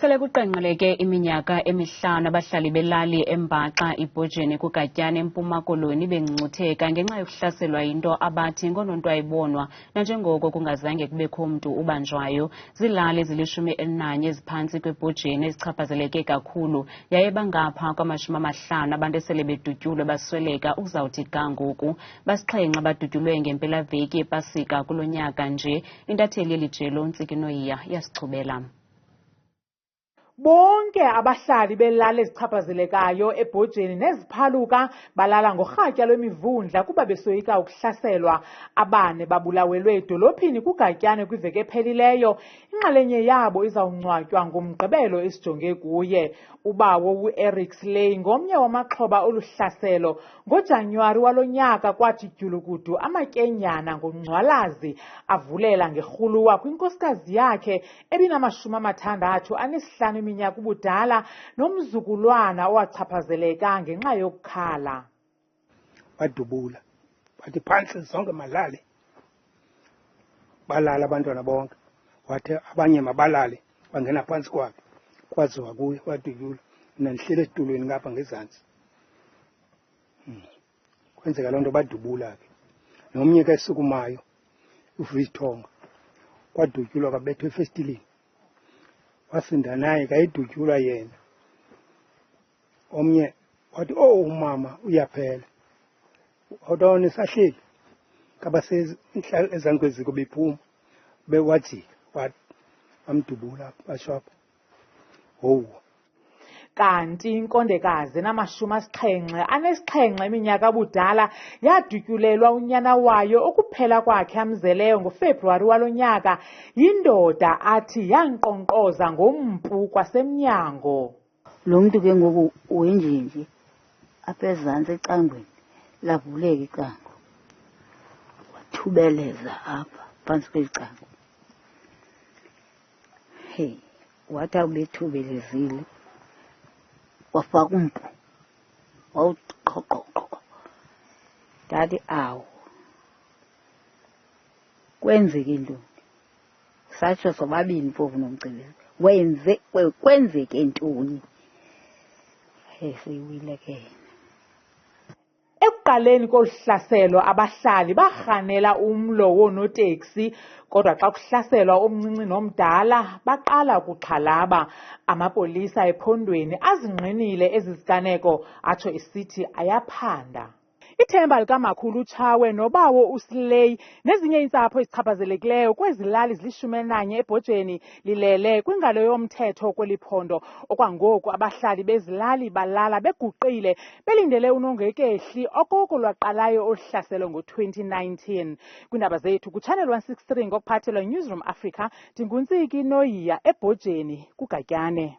Sele kuqengqeleke iminyaka emihlanu abahlali belali embaxa iBojeni kuGatyane eMpuma Koloni bengcungcutheka ngenxa yokuhlaselwa yinto abathi ngoonontwayibonwa nanjengoko kungazange kubekho mntu ubanjwayo. Ziilali ezilishumi elinanye eziphantsi kweBojeni ezichaphazeleke kakhulu yaye bangapha kwama-50 abantu esele bedutyulwe basweleka ukuzawuthi ga ngoku. Basixhenxe badutyulwe ngempelaveki yePasika kulo nyaka nje. Intatheli yelijelo uNtsikinoyiya yasichubela. Bonke abahlali belali ezichaphazelekayo eBojeni neziphaluka balala ngorhatya lwemivundla kuba besoyika ukuhlaselwa. Abane babulawelwe edolophini kuGatyane kwiveki ephelileyo. Inxalenye yabo izawungcwatywa ngoMgqibelo esijonge kuye. Ubawo u-Eric Sele ngomnye wamaxhoba oluhlaselo. NgoJanuwari walo nyaka kwathi dyulukudu amatyenyana ngongcwalazi avulela ngerhuluwa kwinkosikazi yakhe ebinama-65 iminyaka ubudala nomzukulwana owachaphazeleka ngenxa yokukhala. Badubula bathi phantsi zonke malale, balala abantwana bonke. Wathi abanye mabalale bangena phantsi kwakhe, kwaziwa kuye wadutyulwa. Mina ndihlele esitulweni ngapha ngezantsi. Kwenzeka loo nto badubula ke. Nomnye ke esukumayo uVisithonga kwadutyulwa kabethwa efestilini. Wasinda naye kayidutyulwa yena. Omnye wathi umama uyaphela. Awutawona sahleli ezankweziko bephuma bewajika wamdubula bashapha. Kanti inkondekazi enama-77 iminyaka budala yadutyulelwa unyana wayo okuphela kwakhe amzeleyo ngoFebruwari walo nyaka yindoda athi yankqonkqoza ngompu kwasemnyango. Lo mntu ke ngoku wenjenje apha ezantsi ecangweni lavuleka icango, wathubeleza apha phantsi kwecango. Wathi ubethubelezile wafaka umpu wawuqhoqhoqho. Ndathi awu, kwenzeke ntoni? Satsho sobabini phofu nomcebisi, kwenzeke ntoni? Seyiwile ke yena. Ekuqaleni koluhlaselo abahlali barhanela umlo woonoteksi, kodwa xa kuhlaselwa omncinci nomdala baqala ukuxhalaba. Amapolisa ephondweni azingqinile ezi ziganeko atsho esithi ayaphanda. Ithemba likamakhulu uTshawe nobawo uSley nezinye iintsapho ezichaphazelekileyo kwezi lali ezilishumi eBojeni lilele kwingalo yomthetho kweli phondo. Okwangoku abahlali bezilali balala beguqile belindele unongekehli okoko lwaqalayo oluhlaselo ngo-2019. Kwiindaba zethu kuChannel 163 ngokuphathelwa Newsroom Africa, ndinguNtsikinoyiya eBojeni kuGatyane.